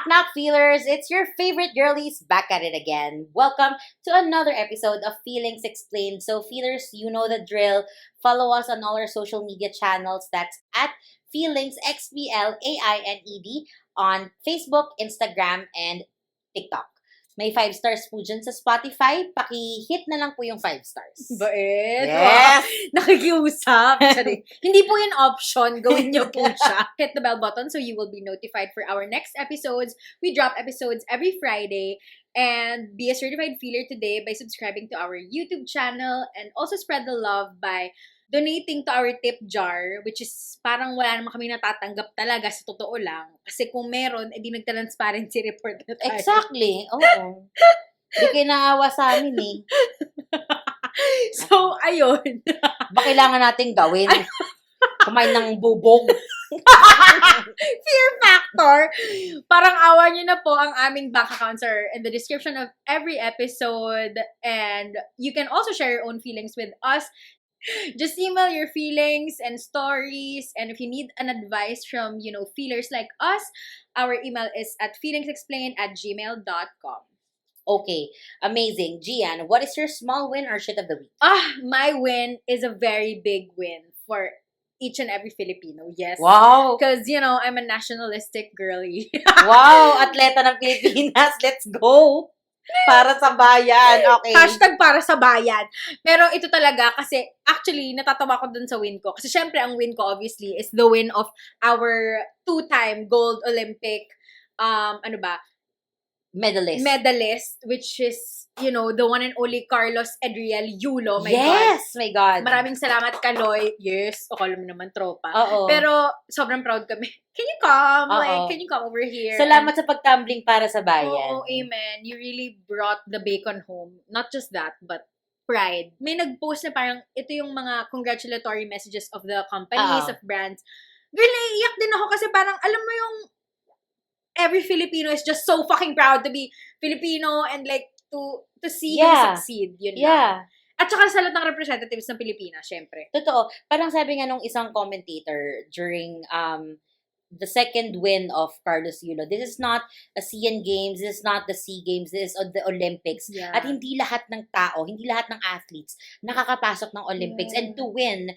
Knock knock feelers, it's your favorite girlies back at it again. Welcome to another episode of Feelings Explained. So feelers, you know the drill. Follow us on all our social media channels. That's at Feelings XBLAINED on Facebook, Instagram, and TikTok. May 5 stars po dyan sa Spotify. Paki-hit na lang po yung 5 stars. Bait. Yes! Nakikiusap. Sorry. Hindi po yun option. Gawin niyo po siya. Hit the bell button so you will be notified for our next episodes. We drop episodes every Friday. And be a certified feeler today by subscribing to our YouTube channel and also spread the love by donating to our tip jar, which is parang wala naman kami natatanggap talaga sa totoo lang. Kasi kung meron, edi nagta-transparency report na tayo. Exactly. Oo. Hindi kayo naawa sa amin eh. So, ayun. Ba kailangan natin gawin? Kumain ng bubog. Fear factor. Parang awa nyo na po ang aming bank accounts are in the description of every episode. And you can also share your own feelings with us. Just email your feelings and stories. And if you need an advice from, feelers like us, our email is at feelingsexplained@gmail.com. Okay. Amazing. Gian, what is your small win or shit of the week? My win is a very big win for each and every Filipino. Yes. Wow. Because, I'm a nationalistic girly. Wow. Atleta ng Pilipinas. Let's go. Para sa bayan. Okay. Hashtag para sa bayan. Pero ito talaga kasi actually natatawa ko dun sa win ko. Kasi syempre ang win ko obviously is the win of our 2-time gold Olympic medalist, which is, the one and only Carlos Edriel Yulo. My yes! God. My God. Maraming salamat, Kaloy. Yes, akala mo naman tropa. Oo. Pero sobrang proud kami. Can you come? Oo. Can you come over here? Salamat sa pagtumbling para sa bayan. Oo, amen. You really brought the bacon home. Not just that, but pride. May nag-post na parang, ito yung mga congratulatory messages of the companies, of brands. Girl, naiiyak din ako kasi parang, alam mo yung, every Filipino is just so fucking proud to be Filipino and like, to see him succeed. Yun lang. At saka sa lahat ng representatives ng Pilipinas, syempre. Totoo. Parang sabi nga nung isang commentator during the second win of Carlos Yulo, this is not a SEA Games, this is not the SEA Games, this is the Olympics. Yeah. At hindi lahat ng tao, hindi lahat ng athletes nakakapasok ng Olympics. And to win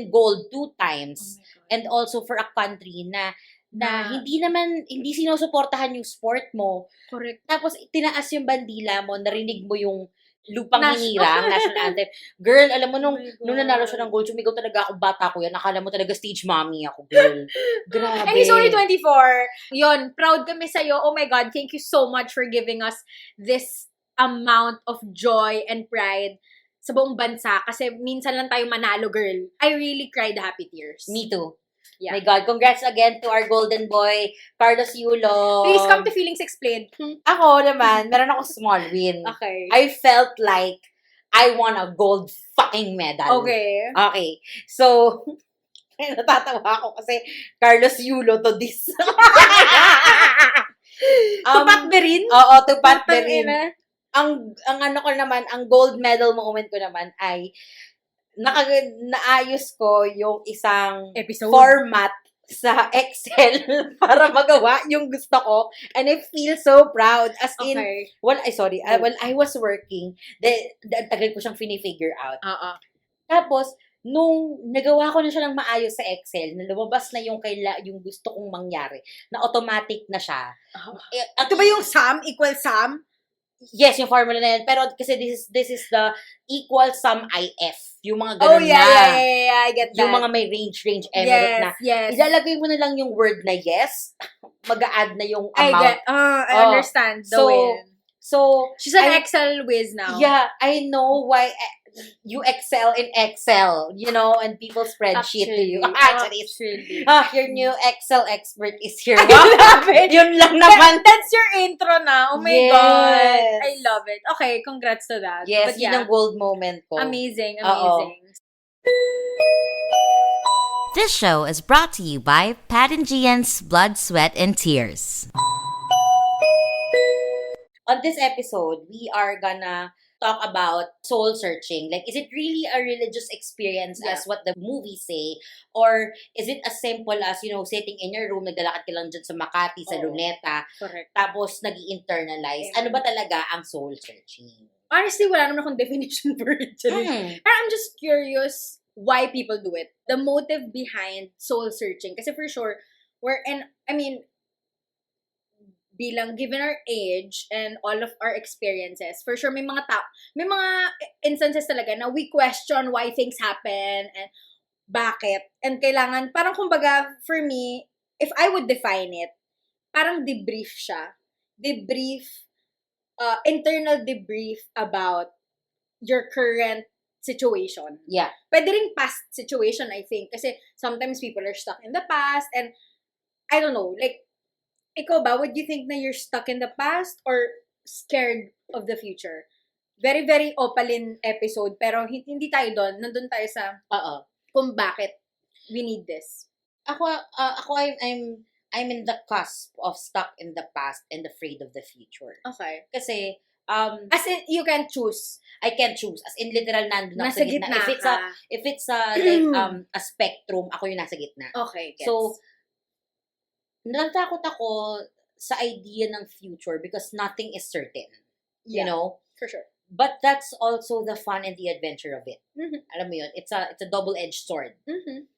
gold 2 times. And also for a country na hindi sinusuportahan yung sport mo. Correct. Tapos tinaas yung bandila mo, narinig mo yung lupang hinirang, national anthem. Girl, alam mo nung nanalo siya ng gold, sumigaw talaga ako, bata ko yan. Akala mo talaga stage mommy ako, girl. Grabe. And he's only 24. Yun, proud kami sa'yo. Oh my God, thank you so much for giving us this amount of joy and pride sa buong bansa. Kasi minsan lang tayo manalo, girl. I really cried happy tears. Me too. Yeah. My God, congrats again to our golden boy, Carlos Yulo. Please come to Feelings Explained. Ako naman, meron ako small win. Okay. I felt like I won a gold fucking medal. Okay. Okay. So, natatawa ako kasi Carlos Yulo to this. Tupat Berin? Oo, tupat Berin. Ang ano ko naman, ang gold medal moment ko naman ay naayos ko yung isang episode format sa Excel para magawa yung gusto ko. And I feel so proud. As in, while I was working, tagal ko siyang fini-figure out. Tapos, nung nagawa ko na siya ng maayos sa Excel, na lumabas na yung gusto kong mangyari, na automatic na siya. Ito ba yung sum equal sum? Yes, yung formula na yan. Pero kasi this is the equal sum IF. Yung mga ganun yeah, I get that. Yung mga may range emirate na. Yes. Ilalagay mo na lang yung word na yes, mag-a-add na yung amount. I understand the win. So, she's an Excel whiz now. Yeah, I know why you excel in Excel, and people spreadsheet to you. Actually, your new Excel expert is here. Yun lang naman. That's your intro na. Oh my God. I love it. Okay, congrats to that. Yes, yun ang gold moment ko. Amazing. This show is brought to you by Pat and Gian's Blood, Sweat, and Tears. On this episode, we are gonna talk about soul searching. Like, is it really a religious experience Yeah. as what the movies say? Or is it as simple as, sitting in your room, naglalakad ka lang dyan sa Makati, sa Oo. Luneta, Correct. tapos nag-internalize? Yeah. Ano ba talaga ang soul searching? Honestly, wala naman akong definition for it. I'm just curious why people do it. The motive behind soul searching. Kasi for sure, bilang given our age and all of our experiences, for sure may mga instances talaga na we question why things happen and bakit. And kailangan, parang kumbaga, for me, if I would define it, parang debrief siya. Internal debrief about your current situation. Yeah. Pwede rin past situation, I think. Kasi sometimes people are stuck in the past and I don't know, like, ikaw ba, would you think na you're stuck in the past or scared of the future? Very, very Opalin episode, pero hindi tayo doon. Nandun tayo sa kung bakit we need this. Ako, I'm in the cusp of stuck in the past and afraid of the future. Okay. Kasi, as in, you can choose. I can choose. As in, literal, nandun ako Nasa sa gitna. gitna If it's like, a spectrum, ako yung nasa gitna. Okay, gets. So, natatakot ako sa idea ng future because nothing is certain. You know? For sure. But that's also the fun and the adventure of it. Mm-hmm. Alam mo yun? It's a double-edged sword. Mm-hmm.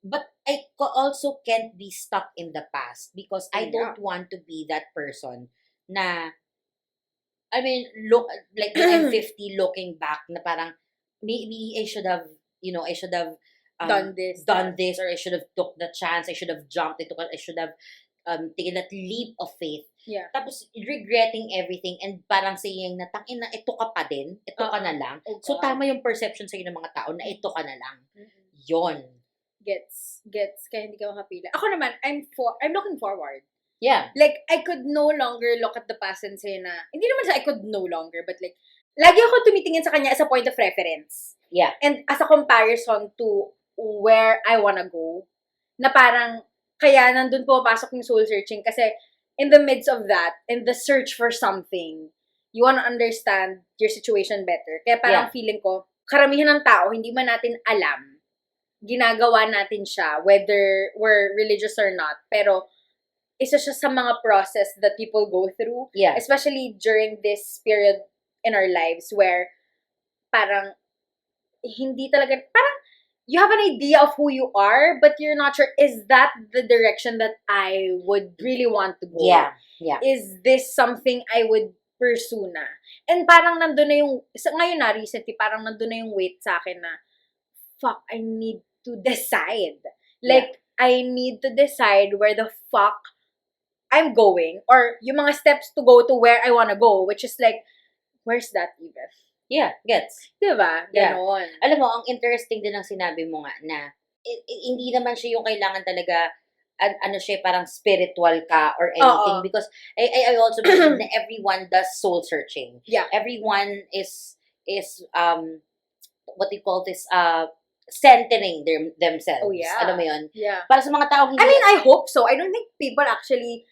But I also can't be stuck in the past because I Yeah. don't want to be that person na, look, like when I'm 50 looking back na parang, maybe I should have, Done this. or I should have took the chance, I should have jumped, I should have taken that leap of faith. Yeah. Tapos, regretting everything and parang saying na, tangina, ito ka pa din, ito ka na lang. Oh, So, God. tama yung perception sa'yo ng mga tao na ito ka na lang. Mm-hmm. Yon. Gets. Kaya hindi ka makapila. Ako naman, I'm looking forward. Yeah. Like, I could no longer look at the past and say na, hindi naman sa I could no longer, but like, lagi ako tumitingin sa kanya as a point of reference. Yeah. And as a comparison to where I wanna go, na parang, kaya nandun pumapasok yung soul searching kasi in the midst of that, in the search for something, you wanna understand your situation better. Kaya parang feeling ko, karamihan ng tao, hindi man natin alam, ginagawa natin siya, whether we're religious or not. Pero, isa siya sa mga process that people go through. Yeah. Especially during this period in our lives where parang hindi talaga, parang you have an idea of who you are, but you're not sure, is that the direction that I would really want to go? Yeah. Is this something I would pursue na? And parang nandun na yung, ngayon na, recently, parang nandun na yung weight sa akin na, fuck, I need to decide. Like, I need to decide where the fuck I'm going, or yung mga steps to go to where I wanna go, which is like, where's that even? Yeah, gets. Diba? Yeah. Ganon. Alam mo, ang interesting din ng sinabi mo nga na hindi naman siya yung kailangan talaga siya parang spiritual ka or anything because I also believe na everyone does soul searching. Yeah. Everyone is what do you call this centering themselves. Oh, yeah. Alam mo yun? Yeah. Para sa mga taong hindi I mean, I hope so. I don't think people actually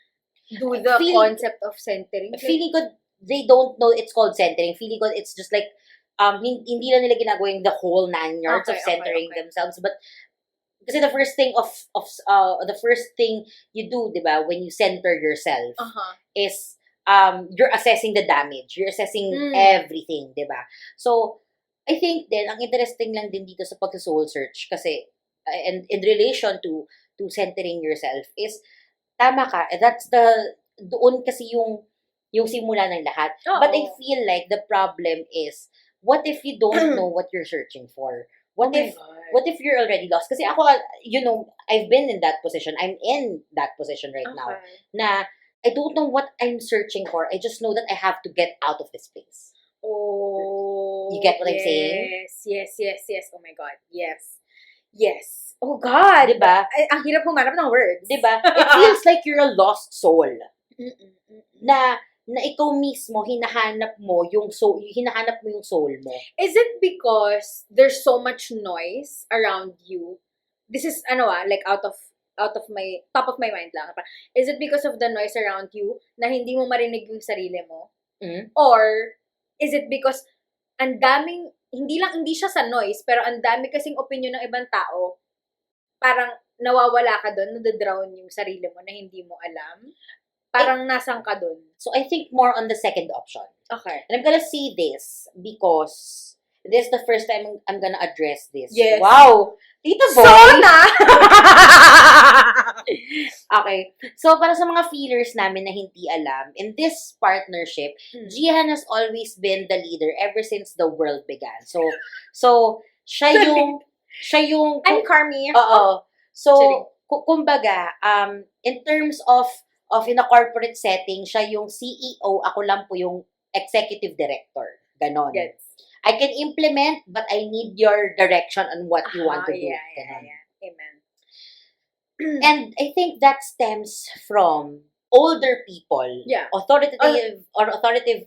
do the concept of centering. Feeling ko they don't know it's called centering. Feeling ko it's just like hindi na nila ginagawa yung the whole 9 yards of centering themselves, but kasi the first thing the first thing you do, 'di ba, when you center yourself is you're assessing the damage, you're assessing everything, 'di ba? So I think then ang interesting lang din dito sa pag-soul search kasi and in relation to centering yourself is tama ka, that's doon kasi yung simula ng lahat. But I feel like the problem is, what if you don't know what you're searching for? What if you're already lost? Kasi ako, I've been in that position. I'm in that position right now. Na I don't know what I'm searching for. I just know that I have to get out of this place. Oh. You get what I'm saying? Yes. Oh my God. Yes. Oh God. Diba? Ang hirap humanap ng words. Diba? It feels like you're a lost soul. Na ikaw mismo hinahanap mo yung soul mo. Is it because there's so much noise around you? This is like out of my top of my mind lang. Is it because of the noise around you na hindi mo marinig yung sarili mo? Or is it because hindi siya sa noise, pero ang dami kasing opinion ng ibang tao, parang nawawala ka doon, nadadrown yung sarili mo na hindi mo alam. Parang nasang ka doon. So I think more on the second option. Okay. And I'm gonna say this because this is the first time I'm gonna address this. Yes. Wow! Tita Boy! Sona! Okay. So, para sa mga feelers namin na hindi alam, in this partnership, Jihan has always been the leader ever since the world began. So siya yung, I'm Carmi. oo. So, Sorry. kumbaga, in terms of in a corporate setting, siya yung CEO, ako lang po yung executive director. Ganon. Gets. I can implement, but I need your direction on what you want to do. Yeah. Ganon. Amen. And I think that stems from older people, Yeah. authoritative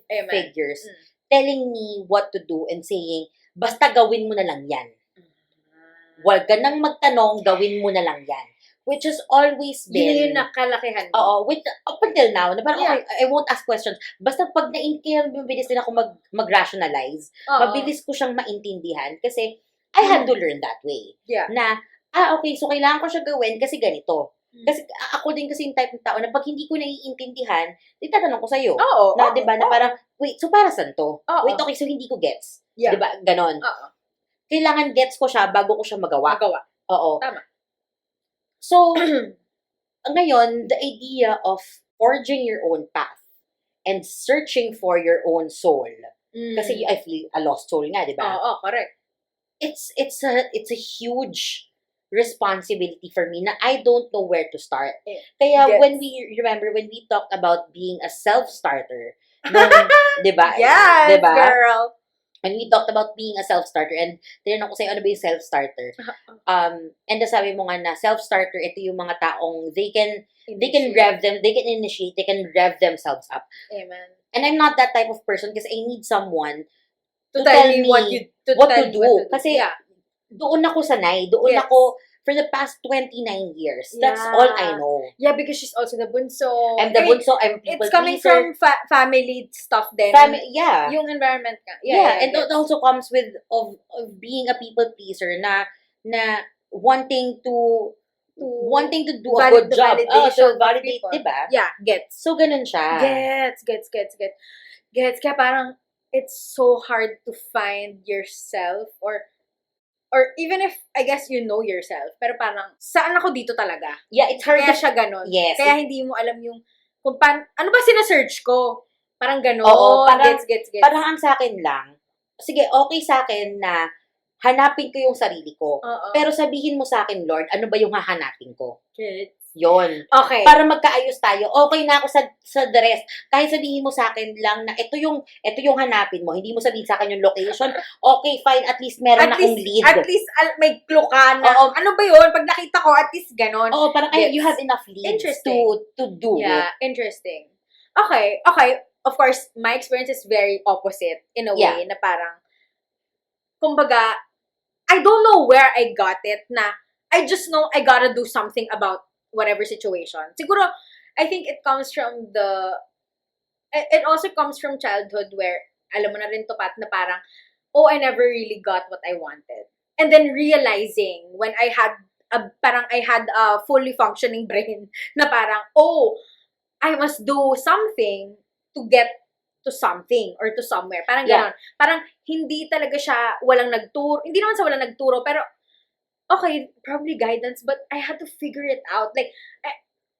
Amen. figures, Mm. telling me what to do and saying, basta gawin mo na lang yan. Huwag ka nang magtanong, gawin mo na lang yan. Which has always Yun been... yung nakalakihan mo. Oo, up until now, na parang, Yeah. okay, I won't ask questions. Basta pag mabilis din ako mag-rationalize, Oo. mabilis ko siyang maintindihan kasi I had to learn that way. Yeah. Na, okay, so kailangan ko siya gawin kasi ganito. Mm. Kasi ako din kasi yung type ng tao na pag hindi ko naiintindihan, itatanong ko sa'yo. Oo. Na, di ba, na parang, wait, so para saan to? Oo. Wait, okay, so hindi ko gets. Yeah. Di ba, ganon. Oo. Kailangan gets ko siya bago ko siya magawa. Magawa. Oo. Tama. So, ngayon, the idea of forging your own path and searching for your own soul. Kasi I feel a lost soul nga, di ba? Oo, correct. It's a huge responsibility for me na I don't know where to start. Kaya Yes. when we talked about being a self-starter, nung, di ba? Yes, Di ba? girl. When we talked about being a self-starter, and tinanong ko sa'yo, ano ba yung self-starter? And sabi mo nga na self-starter, ito yung mga taong they can initiate, they can rev themselves up. Amen. And I'm not that type of person kasi I need someone To tell me what to do. Kasi yeah. doon ako sanay. Doon Yes. ako for the past 29 years. That's Yeah. all I know. Yeah, because she's also the bunso. I'm the bunso, I'm people It's coming pleaser. from family stuff din. Yeah. Yung environment ka. Yeah, and it also comes with of being a people pleaser na wanting to do a valid- good the job. validation To of validate, people. di ba? Yeah, gets. So, ganun siya. Gets. Kaya parang, it's so hard to find yourself or even if, I guess, you know yourself, pero parang, saan ako dito talaga? Yeah, it's hard Kaya to... siya ganon. Yes. Kaya hindi mo alam yung, kung ano ba sinesearch ko? Parang ganon. Oo, parang- Gets. Parang ang sa akin lang, sige, okay sa akin na hanapin ko yung sarili ko. Oo. Pero sabihin mo sa akin, Lord, ano ba yung hahanapin ko? Gets. Yon. Okay. Para magkaayos tayo. Okay na ako sa the rest. Kahit sabihin mo sa akin lang na ito yung hanapin mo. Hindi mo sabihin sa akin yung location. Okay, fine. At least meron akong lead. At least may clue ka na. Oo. Ano ba yun? Pag nakita ko, at least ganon. Oo, parang Gets. you have enough leads Interesting. to do Yeah, it. interesting. Okay. Of course, my experience is very opposite in a way na parang, kumbaga, I don't know where I got it na I just know I gotta do something about whatever situation. Siguro, I think it comes from it also comes from childhood where, alam mo na rin to, Pat, na parang, I never really got what I wanted. And then realizing when I had a fully functioning brain na parang, I must do something to get to something or to somewhere. Parang gano'n. Parang hindi talaga siya walang nagturo. Hindi naman sa walang nagturo, pero okay, probably guidance, but I had to figure it out. Like,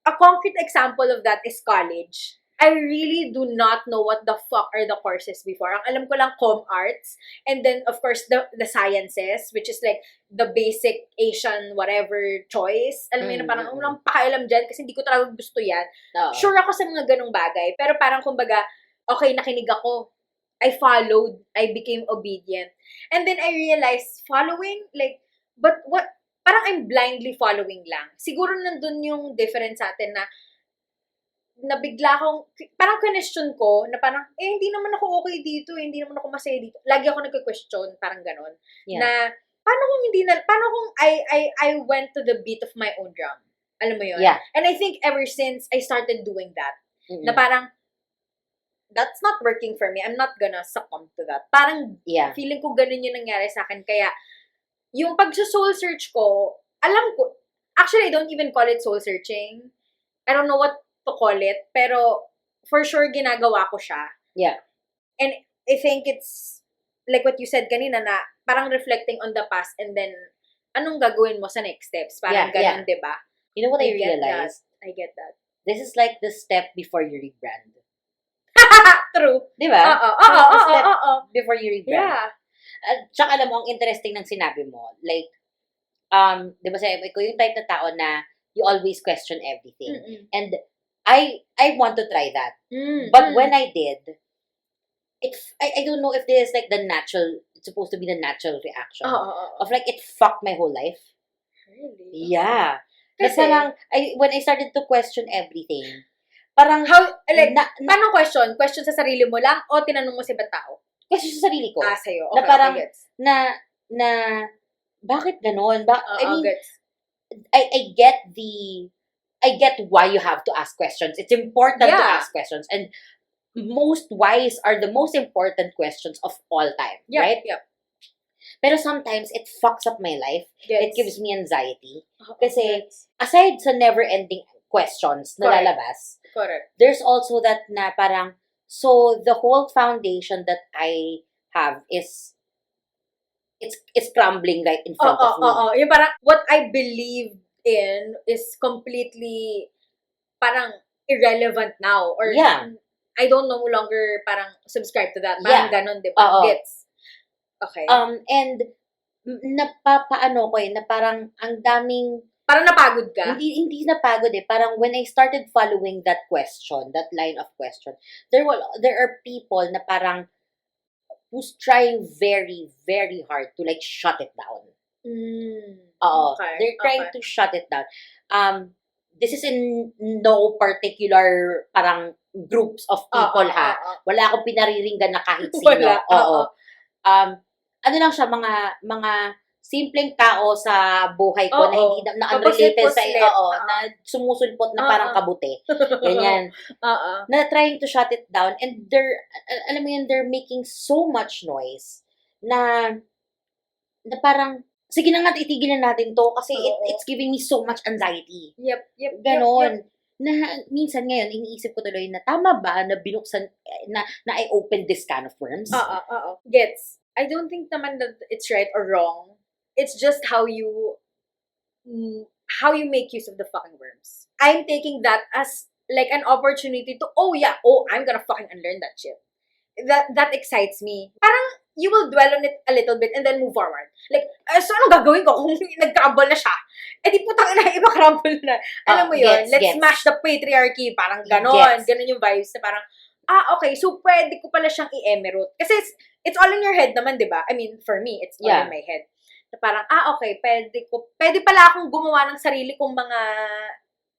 a concrete example of that is college. I really do not know what the fuck are the courses before. Ang alam ko lang, comm arts, and then, of course, the sciences, which is like the basic Asian whatever choice. Alam mo yun, parang walang pakialam dyan kasi hindi ko talaga gusto yan. Oo. Sure ako sa mga ganong bagay, pero parang kumbaga, okay, nakinig ako. I followed. I became obedient. And then I realized, following, like, but what, parang I'm blindly following lang. Siguro nandun yung difference sa atin na bigla akong, parang question ko, na parang, hindi naman ako okay dito, hindi naman ako masaya dito. Lagi ako nagka-question, parang ganon. Yeah. Na, paano kung I went to the beat of my own drum? Alam mo yun? Yeah. And I think ever since I started doing that, Mm-mm. na parang, that's not working for me. I'm not gonna succumb to that. Parang, Yeah. feeling ko ganun yung nangyari sa akin. Kaya, yung pag-soul search ko, alam ko, actually, I don't even call it soul searching. I don't know what to call it, pero for sure, ginagawa ko siya. Yeah. And I think it's, like what you said kanina, na parang reflecting on the past and then, anong gagawin mo sa next steps? Parang ganun, diba? You know what I get realized? that. I get that. This is like the step before you rebrand. True. Di ba? Oo. Before you rebrand. Yeah. At tsaka alam mo, ang interesting ng sinabi mo, like, di ba sabi ko, yung type na tao na you always question everything. Mm-mm. And I want to try that. Mm-mm. But when I did, I don't know if this is like the natural, it's supposed to be the natural reaction. Of like, it fucked my whole life. Really? Yeah. Kasi Kasi, parang, when I started to question everything, parang, how, like, na paano question? Question sa sarili mo lang o tinanong mo sa ibang tao? question sa sarili ko. Sa'yo. Na Okay, parang, okay, gets. na, bakit ganon? I mean, Gets. I get why you have to ask questions. It's important to Yeah. ask questions. And most whys are the most important questions of all time. Yep, Right? Yep. Pero sometimes, it fucks up my life. Gets. It gives me anxiety. Oo, kasi, gets. Aside sa never-ending questions na Correct. lalabas, Correct. there's also that na parang, so the whole foundation that I have is, it's crumbling right in front of me. Yung parang, what I believe in is completely, parang, irrelevant now. Or, Yeah. I don't no longer, parang, subscribe to that. Parang ganon, di ba? Oo. Gets. Okay. And, napapaano ko na parang, ang daming, parang napagod ka? hindi napagod parang when I started following that question, that line of question, there are people na parang, who's trying very, very hard to like shut it down. Oo. Okay. They're trying to shut it down. This is in no particular parang groups of people ha. Wala akong pinariringgan na kahit sino. Wala. Oo. Ano lang siya, mga simpleng tao sa buhay ko na hindi na unrelated sa na sumusulpot na parang kabute. Ganyan. Na trying to shut it down and alam mo yun, they're making so much noise na parang sige na nga, itigil na natin to kasi it's giving me so much anxiety. Yep. Ganon. Na minsan ngayon, iniisip ko tuloy na tama ba na binuksan, na I opened this can of worms? Gets. I don't think naman that it's right or wrong. It's just how you make use of the fucking worms. I'm taking that as like an opportunity to, I'm gonna fucking unlearn that shit. That excites me. Parang, you will dwell on it a little bit and then move forward. Like, so anong gagawin ko kung nag-crumble na siya? Di putang ina, iba crumble na. Alam mo yun? Let's smash the patriarchy. Parang ganon. Ganon yung vibes na parang, okay, so pwede ko pala siyang i-emerald. Kasi it's all in your head naman, di ba? I mean, for me, it's all in my head. Na parang, okay, pwede pala akong gumawa ng sarili kong mga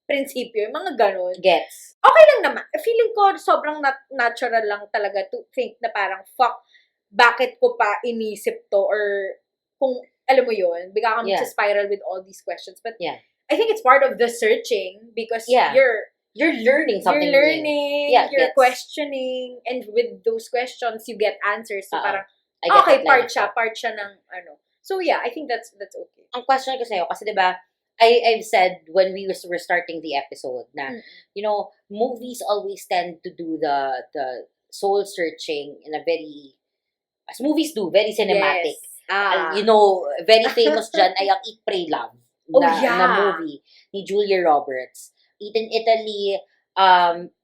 prinsipyo, yung mga ganon. Gets. Okay lang naman. Feeling ko, sobrang natural lang talaga to think na parang, fuck, bakit ko pa inisip to? Or, kung, alam mo yun, bigla kang spiral with all these questions. But, I think it's part of the searching because you're learning something new. You're questioning, and with those questions, you get answers. So, parang, part siya ng, So, I think that's okay. Ang question ko sa'yo, kasi diba, I've said when we were starting the episode na, movies always tend to do the soul searching in a very, as movies do, very cinematic. Yes. Very famous dyan ay ang Eat, Pray, Love na movie ni Julia Roberts. Eat in Italy,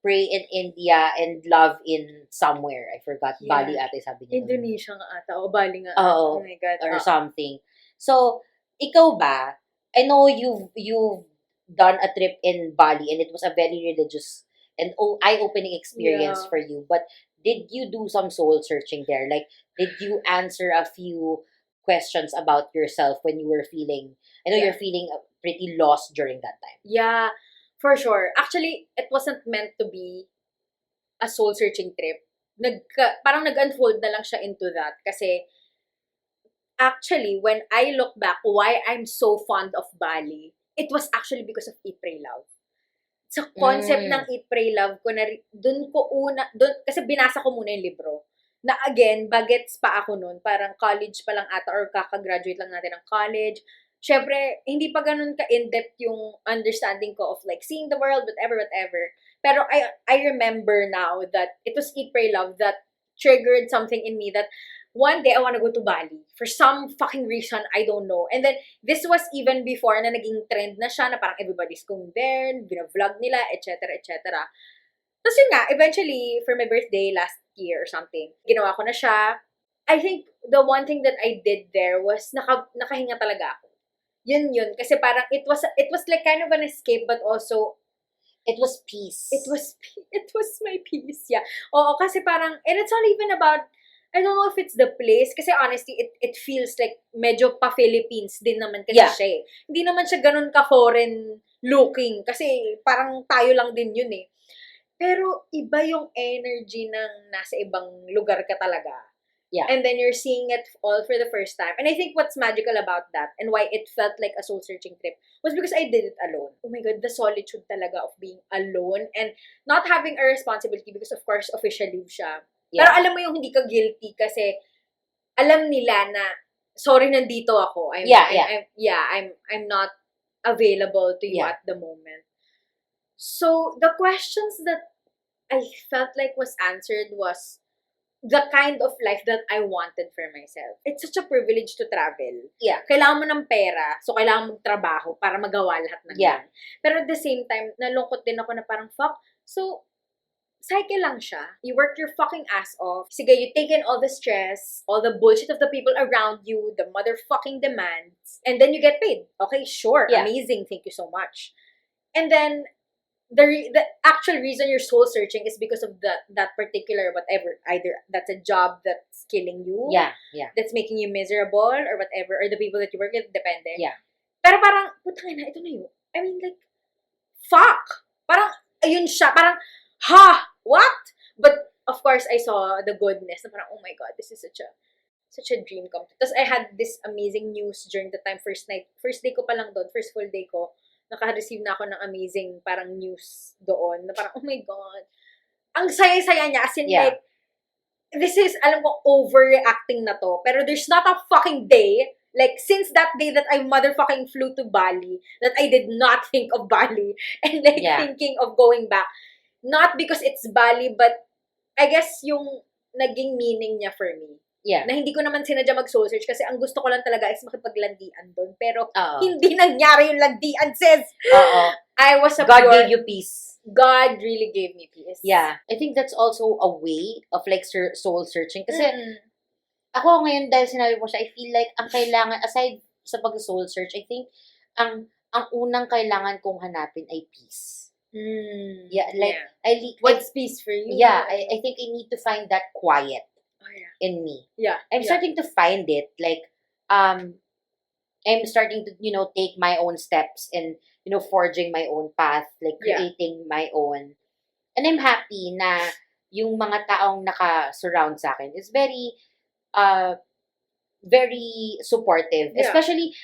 Pray in India, and Love in somewhere. I forgot. Bali ate sabi niya. Indonesia nga ata. O Bali nga. Oh my God. Or something. So, ikaw ba, I know you've done a trip in Bali and it was a very religious and eye-opening experience for you. But did you do some soul searching there? Like, did you answer a few questions about yourself when you were feeling, I know you're feeling pretty lost during that time. Yeah, for sure. Actually, it wasn't meant to be a soul searching trip. Parang nag-unfold na lang siya into that. Kasi, actually, when I look back why I'm so fond of Bali, it was actually because of Eat, Pray, Love. sa concept ng Eat, Pray, Love ko, kasi binasa ko muna yung libro. Na again, bagets pa ako nun, parang college pa lang ata or kakagraduate lang natin ng college. Syempre, hindi pa ganun ka-in-depth yung understanding ko of like seeing the world, whatever. Pero I remember now that it was Eat, Pray, Love that triggered something in me that one day I want to go to Bali. For some fucking reason, I don't know. And then, this was even before na naging trend na siya, na parang everybody's going there, bina-vlog nila, etc. Tapos yun nga, eventually, for my birthday last year or something, ginawa ko na siya. I think the one thing that I did there was nakahinga talaga ako. Yun. Kasi parang it was like kind of an escape, but also it was peace. It was my peace, yeah. Oo, kasi parang, and it's not even about, I don't know if it's the place, kasi honestly, it feels like medyo pa-Philippines din naman kasi siya eh. Hindi naman siya ganun ka-foreign looking, kasi parang tayo lang din yun eh. Pero iba yung energy ng nasa ibang lugar ka talaga. Yeah. And then you're seeing it all for the first time. And I think what's magical about that and why it felt like a soul-searching trip was because I did it alone. Oh my God, the solitude talaga of being alone and not having a responsibility because of course, official leave siya. Yeah. Pero alam mo yung hindi ka guilty kasi alam nila na, sorry, nandito ako. I'm not available to you at the moment. So, the questions that I felt like was answered was the kind of life that I wanted for myself. It's such a privilege to travel. Yeah. Kailangan mo ng pera, so kailangan mo trabaho para magawa lahat ng yan. Pero at the same time, nalungkot din ako na parang, fuck, so, cycle lang siya. You work your fucking ass off. Sige, you take in all the stress, all the bullshit of the people around you, the motherfucking demands, and then you get paid. Okay, sure, amazing, thank you so much. And then, the actual reason you're soul searching is because of that particular whatever, either that's a job that's killing you, that's making you miserable or whatever, or the people that you work with, depende. Pero parang, putang ina, ito na yun. I mean, like, fuck! Parang, ayun siya, parang, ha! What? But, of course, I saw the goodness. Na parang, oh my God, this is such a dream come true. Tapos, I had this amazing news during the time, first day ko pa lang doon, first full day ko, naka-receive na ako ng amazing parang news doon, na parang, oh my God, ang saya-saya niya, as in like, this is, alam ko, overreacting na to, pero there's not a fucking day, like, since that day that I motherfucking flew to Bali, that I did not think of Bali, and like, thinking of going back, not because it's Bali, but, I guess, yung naging meaning niya for me. Na hindi ko naman sinadya mag-soul search kasi ang gusto ko lang talaga is makipaglandian doon. Pero, hindi nangyari yung landian, sis! I was God gave you peace. God really gave me peace. Yeah. I think that's also a way of like soul searching. Kasi, ako ngayon, dahil sinabi mo siya, I feel like ang kailangan, aside sa pag-soul search, I think, ang unang kailangan kong hanapin ay peace. What's peace for you? Yeah, I think I need to find that quiet in me. I'm starting to find it. Like, I'm starting to, take my own steps and, forging my own path, like creating my own. And I'm happy na yung mga taong naka-surround sa akin is very, very supportive. Especially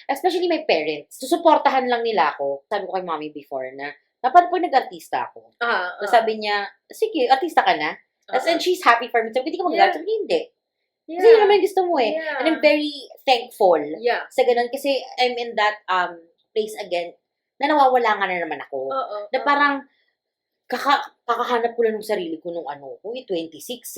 my parents. Susuportahan lang nila ako. Sabi ko kay mommy before na, pag nag-artista ako, sabi niya, sige, artista ka na. And she's happy for me. Sabi, hindi ka mag-art. Sabi, hindi. Kasi yun naman gusto mo eh. And I'm very thankful sa ganun. Kasi I'm in that place again na nawawala nga na naman ako. Na parang, kakahanap ko lang ng sarili ko nung 26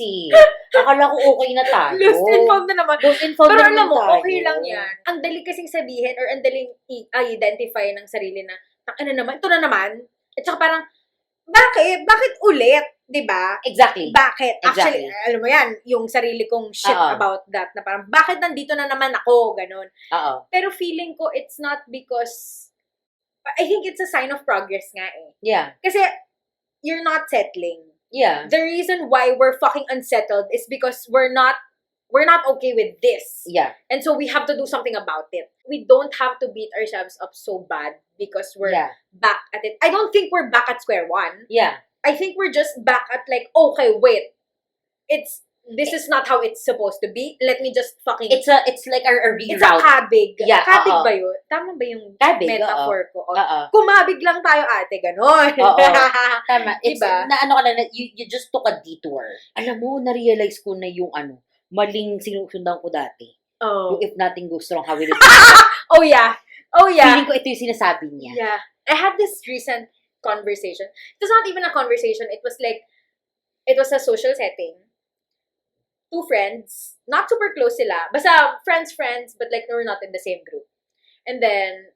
eh. Akala ko okay na tayo. Lost and found na naman. Pero alam mo, okay lang yan. Ang dali kasing sabihin or ang daling identify ng sarili na, ito na naman. At saka parang, bakit? Bakit ulit? Diba? Exactly. Bakit? Actually, alam mo yan, yung sarili kong shit about that, na parang, bakit nandito na naman ako? Ganon. Pero feeling ko, it's not because, I think it's a sign of progress nga eh. Kasi, you're not settling. The reason why we're fucking unsettled is because we're not okay with this. And so we have to do something about it. We don't have to beat ourselves up so bad because we're back at it. I don't think we're back at square one. I think we're just back at like, okay, wait. It's this is not how it's supposed to be. Let me just fucking... It's like a It's a reroute. kabig. Yeah, Kabig oo. ba yun? Tama ba yung Kabig, metaphor ko? Oo. Kumabig lang tayo, ate. Ganon. Oo. Tama. It's, Diba? na ano ka na, you just took a detour. Alam mo, na-realize ko na yung maling sinusundan ko dati. Oh. Yung if nothing goes wrong, how will it Oh, yeah. Oh, yeah. Feeling ko ito yung sinasabi niya. Yeah. I had this recent conversation. It was not even a conversation. It was a social setting. 2 friends, not super close sila. Basta friends, but like we're not in the same group. And then,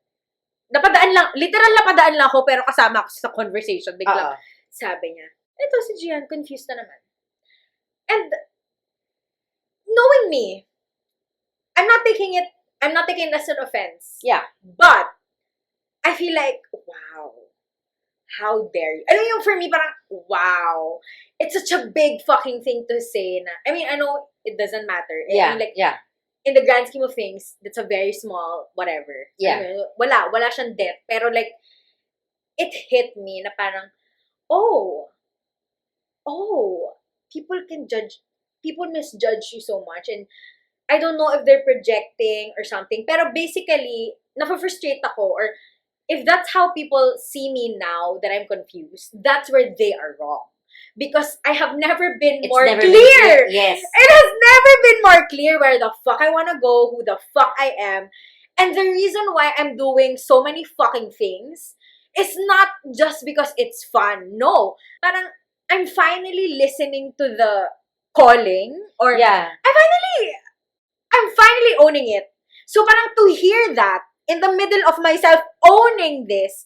literal napadaan lang ako, pero kasama ako sa conversation. Biglang, sabi niya, ito si Gian, confused na naman. And, knowing me, I'm not taking it as an offense. Yeah. But, I feel like, wow, how dare you? Ano yung for me, parang, wow. It's such a big fucking thing to say na, I mean, I know it doesn't matter. Yeah, I mean, like, yeah. in the grand scheme of things, that's a very small whatever. Yeah. I mean, wala siyang debt. Pero like, it hit me na parang, oh, people misjudge you so much. And I don't know if they're projecting or something. Pero basically, na-frustrate ako, or if that's how people see me now that I'm confused, that's where they are wrong. Because I have never been more never clear. been yes. It has never been more clear where the fuck I wanna go, who the fuck I am. And the reason why I'm doing so many fucking things is not just because it's fun. No. Parang, I'm finally listening to the calling, or Yeah. I'm finally owning it. So parang to hear that in the middle of myself owning this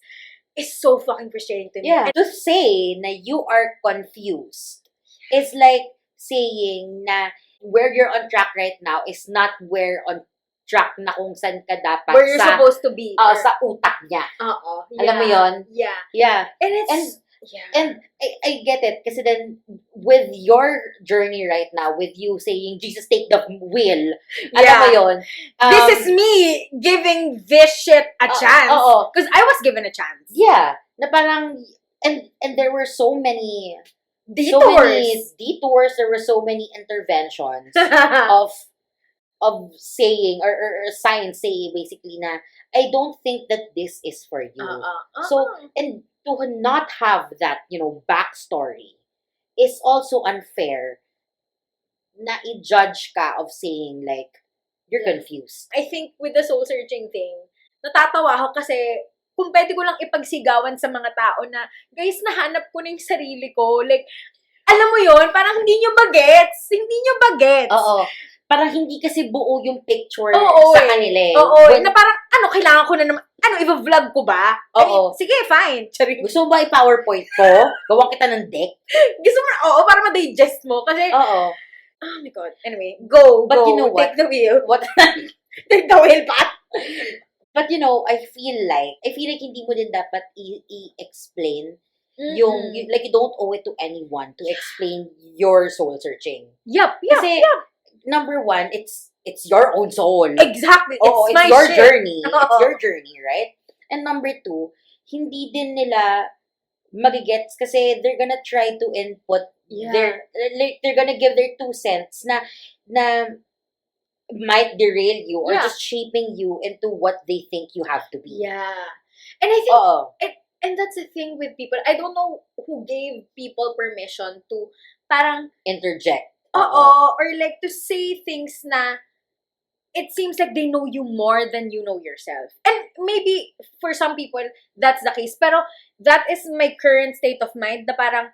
is so fucking frustrating to me. Yeah. To say na you are confused is like saying na where you're on track right now is not where on track na kung saan ka dapat Where you're supposed to be. sa utak niya. Oo. Alam mo yon? Yeah. Yeah. And it's... And I get it. Kasi then, with your journey right now, with you saying, Jesus, take the wheel. Alam mo yun? This is me giving this shit a chance. Oo. Because I was given a chance. Yeah. Na parang, and there were so many detours. There were so many interventions of saying, or signs saying basically na, I don't think that this is for you. So, and to not have that, backstory is also unfair na i-judge ka of saying like, you're confused. I think with the soul searching thing, natatawa ako kasi kung pwede ko lang ipagsigawan sa mga tao na, guys, nahanap ko na yung sarili ko. Like, alam mo yon, parang hindi nyo bagets. Oo. Parang hindi kasi buo yung picture Oo, sa kanila eh. Oo, na parang, kailangan ko na naman, i-vlog ko ba? Oo. I mean, sige, fine. Charing. Gusto mo ba i-PowerPoint ko? Gawang kita ng deck? Gusto mo, para ma-digest mo. Kasi, Oo. oh my God. Anyway, go. But you know what? Take the wheel. What? Take the wheel, Pat. But I feel like hindi mo din dapat i-explain yung, you don't owe it to anyone to explain your soul searching. Yup. Kasi, number one, it's your own soul. Exactly. Oo, it's your shit. journey. Oo. It's your journey, right? And number two, hindi din nila magigets kasi they're gonna try to input they're gonna give their 2 cents na might derail you or just shaping you into what they think you have to be. Yeah. And I think, and that's the thing with people. I don't know who gave people permission to parang interject. or like to say things na it seems like they know you more than you know yourself. And maybe for some people, that's the case. Pero that is my current state of mind na parang,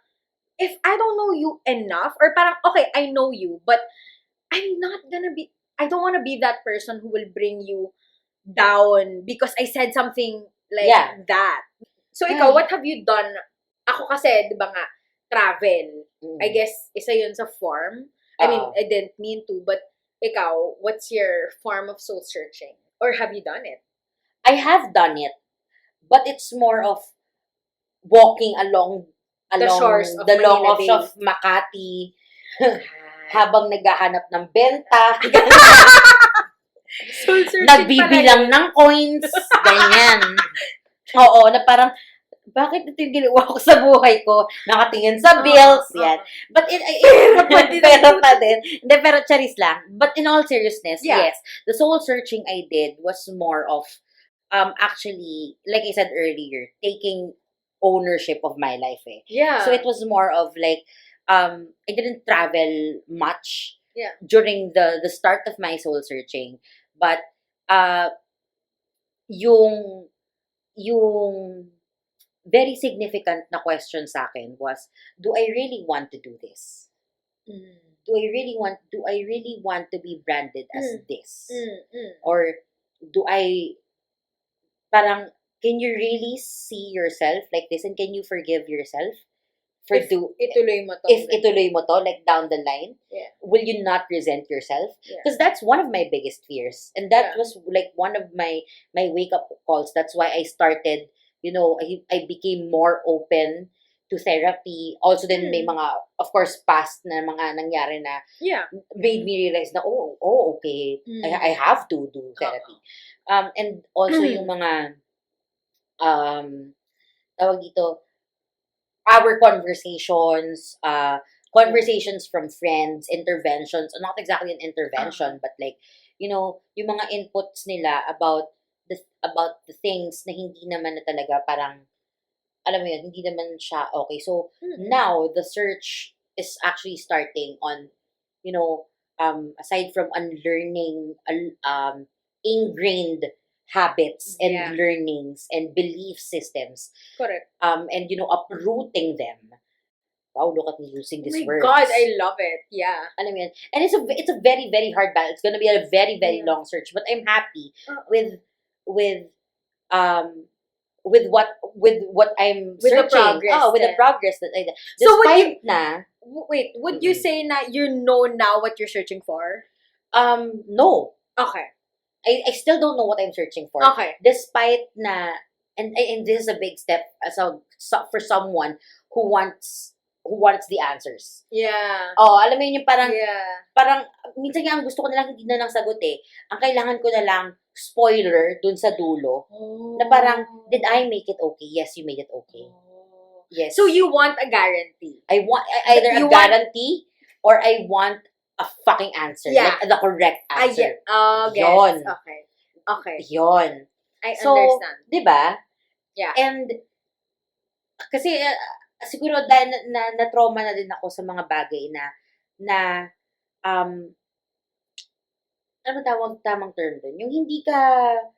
if I don't know you enough, or parang, okay, I know you, but I don't want to be that person who will bring you down because I said something like that. So ikaw, what have you done? Ako kasi, di ba nga, travel. I guess, isa yun sa form. I mean, I didn't mean to, but ikaw, what's your form of soul searching? Or have you done it? I have done it, but it's more of walking along the shores of the long Manila Bay. of Makati habang naghahanap ng benta. Soul searching Nagbibilang ng coins. Ganyan. Oo, na parang bakit ito yung ginawa ko sa buhay ko? Nakatingin sa bills, yan. But pero pa din. Hindi, pero charis lang. But in all seriousness, Yeah. yes, the soul searching I did was more of, actually, like I said earlier, taking ownership of my life, eh. Yeah. So it was more of like, I didn't travel much Yeah. during the start of my soul searching. But, yung very significant na question sa akin was, do I really want to do this? Mm. Do I really want to be branded as this? Mm. Or do I, parang, can you really see yourself like this and can you forgive yourself for If ituloy mo to. if ituloy mo to, like down the line? Yeah. Will you not resent yourself? Yeah. Because that's one of my biggest fears. And that Yeah. was like one of my wake-up calls. That's why I started, I became more open to therapy. Also then may mga, of course, past na mga nangyari na Yeah. made me realize na, okay, I have to do therapy. And also yung mga, tawag dito, our conversations from friends, interventions, not exactly an intervention, but like, yung mga inputs nila about the things na hindi naman na talaga parang, alam mo yun, hindi naman siya okay. So, now, the search is actually starting on, aside from unlearning ingrained habits and Yeah. learnings and belief systems, Correct. and uprooting them. Wow, look at me using Oh these my words. God, I love it. Yeah. Alam mo yun. And it's a very, very hard battle. It's gonna be a very, very Yeah. long search. But I'm happy Uh-uh. with what I'm With the searching. progress With the then. progress that I did. So would Despite na, Wait, would you say na you know now what you're searching for? no. Okay. I still don't know what I'm searching for. Okay. Despite na, and this is a big step for someone who wants the answers. Yeah. Alam mo yun yung parang, Yeah. parang, minsan nga ang gusto ko na lang hindi na lang sagot eh. Ang kailangan ko na lang, spoiler dun sa dulo, na parang, did I make it okay? Yes, you made it okay. Yes. So you want a guarantee? I want either a You want- guarantee or I want a fucking answer. Yeah. Like the correct I answer. get. Oh, gets. Yun. Okay. Okay. Yun. I So, understand. di ba? Yeah. And, kasi, siguro dahil na-trauma na din ako sa mga bagay na ano tamang term doon? Yung hindi ka,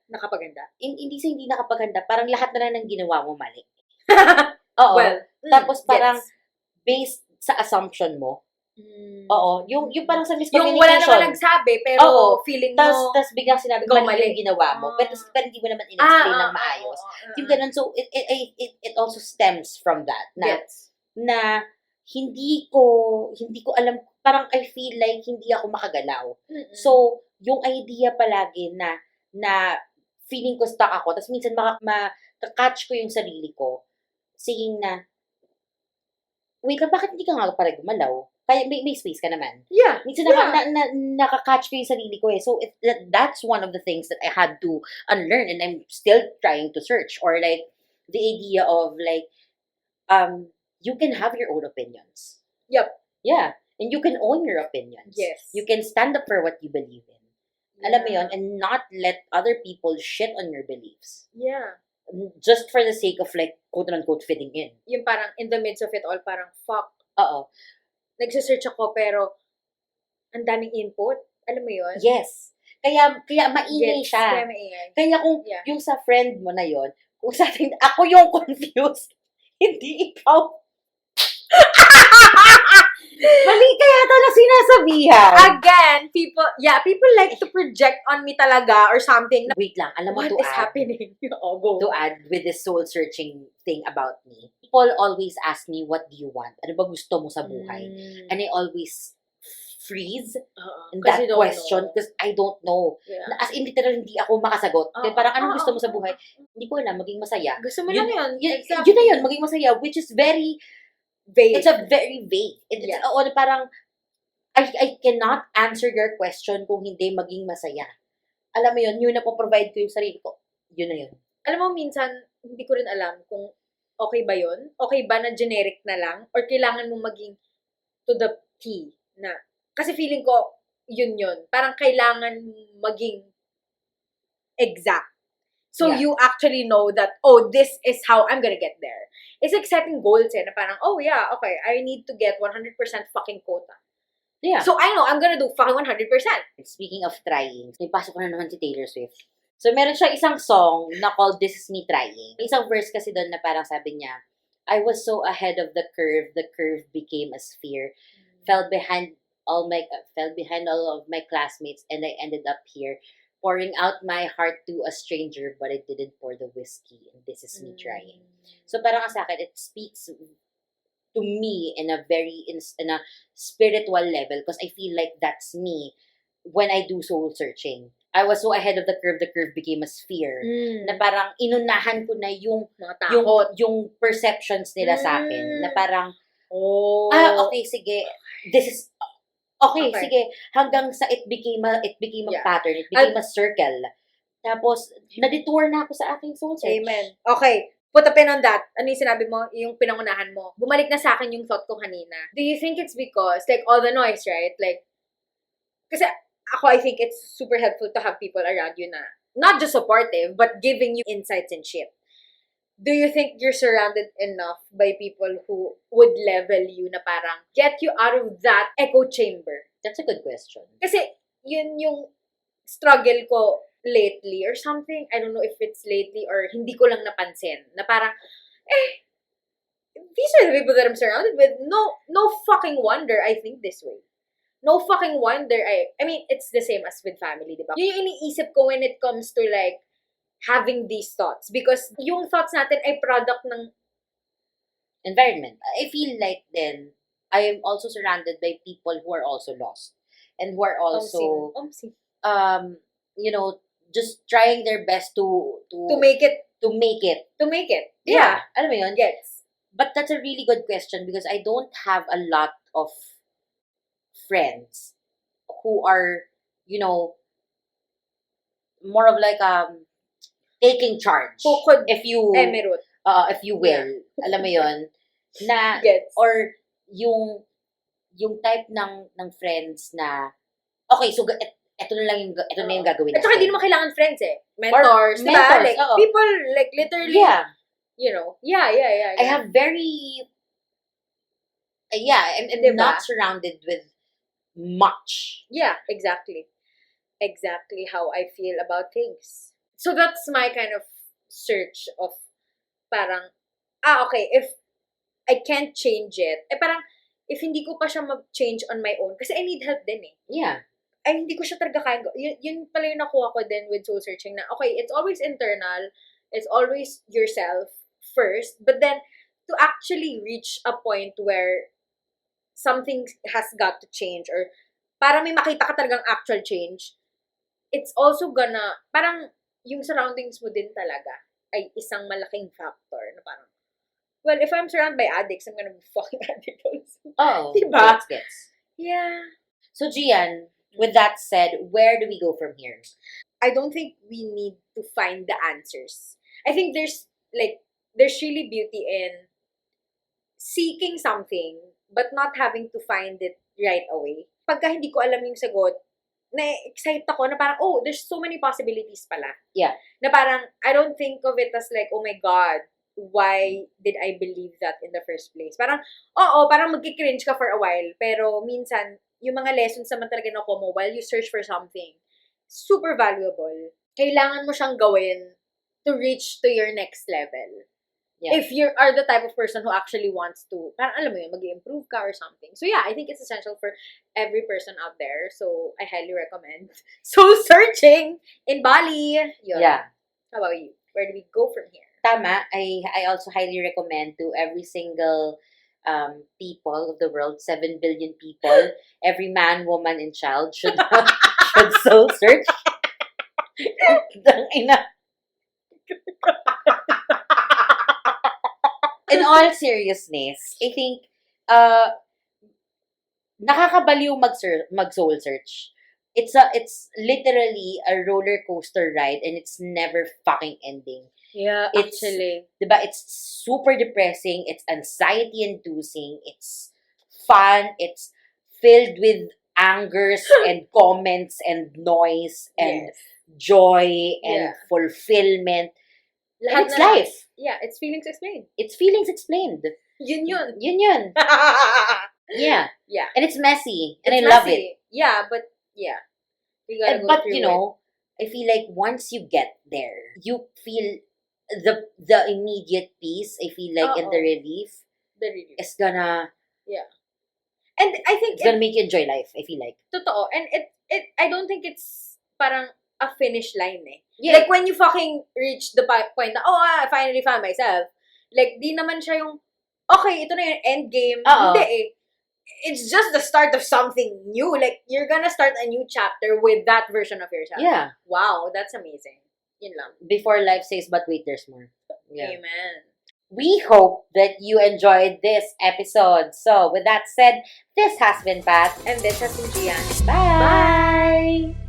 Nakapaganda. hindi sa hindi nakapaganda, parang lahat na lang ng ginawa mo mali. Oo. Well, Tapos parang, gets. based sa assumption mo. Mm. Oo. Yung parang sa Yung miscommunication. wala naman nagsabi, pero Oo. feeling mo. Tapos biglang sinabi, ikaw mali mali. yung ginawa mo. Ah. Pero hindi mo naman in-explain ng maayos. Yung ganun. So, it also stems from that. Gets. Na hindi ko alam, parang I feel like hindi ako makagalaw. Mm-mm. So, yung idea palagi na feeling ko stuck ako, tapos minsan makakatch ko yung sarili ko, saying na, wait lang, bakit hindi ka nga pala gumalaw? Kaya may space ka naman. Yeah. Minsan Yeah. nakakatch ko yung sarili ko eh. So, that's one of the things that I had to unlearn and I'm still trying to search. Or like, the idea of like, you can have your own opinions. Yep. Yeah. And you can own your opinions. Yes. You can stand up for what you believe in. Alam mo yun? And not let other people shit on your beliefs. Yeah. Just for the sake of like, quote-unquote, fitting in. Yung parang in the midst of it all, parang fuck. Oo. Nagsisearch ako pero ang daming input. Alam mo yun? Yes. Kaya maingay Gets. siya. Kaya maingay. Kaya kung Yeah. yung sa friend mo na yon, kung sa atin, ako yung confused, hindi ikaw. Mali kaya na sinasabihan. Again, people like to project on me talaga or something. Wait lang, alam mo What to is add, happening? Oh, go. to add with this soul-searching thing about me. People always ask me, what do you want? Ano ba gusto mo sa buhay? And I always freeze in that question because I don't know. Yeah. As in, literal, hindi ako makasagot. Kaya parang, anong gusto mo sa buhay? Hindi ko alam, maging masaya. Gusto mo lang yun. Yun Exactly. na yun, maging masaya, which is very, Vague. it's a very vague. It's Yeah. parang, I cannot answer your question kung hindi maging masaya. Alam mo yun, yun na po provide ko yung sarili ko. Yun na yun. Alam mo, minsan, hindi ko rin alam kung okay ba yun? Okay ba na generic na lang? Or kailangan mo maging to the T na? Kasi feeling ko, yun. Parang kailangan maging exact. So Yeah. you actually know that, oh, this is how I'm gonna get there. It's like setting goals na parang, oh yeah, okay, I need to get 100% fucking quota. Yeah. So I know I'm gonna do fucking 100%. Speaking of trying, may pasok ko na naman si Taylor Swift. So, meron siya isang song na called This Is Me Trying. Isang verse kasi doon na parang sabi niya, I was so ahead of the curve became a sphere. Fell behind all of my classmates, and I ended up here, pouring out my heart to a stranger, but I didn't pour the whiskey, and this is me trying. So, parang sa akin, it speaks to me in a spiritual level, because I feel like that's me when I do soul searching. I was so ahead of the curve became a sphere. Na parang inunahan ko na yung Mga takot. yung perceptions nila sa akin. Na parang, Oh. okay, sige. This is, okay, Okay. sige. Hanggang sa it became a Yeah. pattern. It became a circle. Tapos, na-detour na ako sa aking soul search. Amen. Okay. Put a pin on that. Ano yung sinabi mo? Yung pinangunahan mo. Bumalik na sa akin yung thought ko kanina. Do you think it's because, like, all the noise, right? Like, kasi ako, I think it's super helpful to have people around you na not just supportive, but giving you insights and shit. Do you think you're surrounded enough by people who would level you na parang get you out of that echo chamber? That's a good question. Kasi yun yung struggle ko lately or something. I don't know if it's lately or hindi ko lang napansin. Na parang, these are the people that I'm surrounded with. No fucking wonder I think this way. No fucking wonder I mean, it's the same as with family, di ba? Yun yung iniisip ko when it comes to like having these thoughts. Because yung thoughts natin ay product ng Environment. I feel like then, I am also surrounded by people who are also lost. And who are also, just trying their best to make it. Yeah. Alam mo yun? Gets. But that's a really good question, because I don't have a lot of friends who are, more of like taking charge. Who could if you emerald. if you will. Alam mo yun? Na Gets. or yung type ng friends na okay, so ito na yung gagawin At saka natin. hindi naman kailangan friends eh. Mentors, diba? mentors, Like, oo. people, like, literally, Yeah. Yeah. I have very I'm Diba? not surrounded with much. Yeah, exactly. Exactly how I feel about things. So that's my kind of search of parang, okay, if I can't change it, parang, if hindi ko pa siya mag-change on my own, kasi I need help din eh. Yeah. Ay, hindi ko siya talaga kaya. Yun pala yung nakuha ko din with soul searching na, okay, it's always internal, it's always yourself first, but then, to actually reach a point where something has got to change, or para may makita ka talagang actual change, it's also gonna, parang, yung surroundings mo din talaga ay isang malaking factor na parang, well, if I'm surrounded by addicts, I'm gonna be fucking addict also. Oh, Diba? gets. Yeah. So Gian, with that said, where do we go from here? I don't think we need to find the answers. I think there's really beauty in seeking something but not having to find it right away. Pagka hindi ko alam yung sagot, na-excite ako na parang, oh, there's so many possibilities pala. Yeah. Na parang, I don't think of it as like, oh my God, why did I believe that in the first place? Parang, parang magkikringe ka for a while, pero minsan, yung mga lessons naman talaga nakuha mo while you search for something, super valuable. Kailangan mo siyang gawin to reach to your next level. Yeah. If you are the type of person who actually wants to, parang alam mo yun, mag-improve ka or something. So yeah, I think it's essential for every person out there. So I highly recommend soul searching in Bali. Yun. Yeah. How about you? Where do we go from here? Tama. I also highly recommend to every single people of the world, 7 billion people, every man, woman, and child should soul search. In all seriousness, I think nakakabaliw mag-soul search. It's literally a roller coaster ride, and it's never fucking ending. Yeah, It's- actually. Diba? It's super depressing. It's anxiety-inducing. It's fun. It's filled with angers and comments and noise and Yes. joy and Yeah. fulfillment. And Lahat it's na- life. Yeah, it's feelings explained. It's feelings explained. Yun yun. Yun. Yeah. Yeah. And it's messy. And It's I love messy. it. Yeah, but yeah. You gotta go But through you know, I feel like once you get there, you feel the immediate peace. I feel like and the Oo. relief the review. is gonna And I think it's gonna make you enjoy life. I feel like. totoo. And it I don't think it's parang a finish line eh. Yeah. Like when you fucking reach the point na, oh, I finally found myself. Like, di naman siya yung, okay, ito na yung end game. Oo. Hindi eh. It's just the start of something new. Like, you're gonna start a new chapter with that version of yourself. Yeah. Wow, that's amazing. Yun lang. Before life says, but wait, there's more. Yeah. Amen. We hope that you enjoyed this episode. So, with that said, this has been Pat. And this has been Gian. Bye.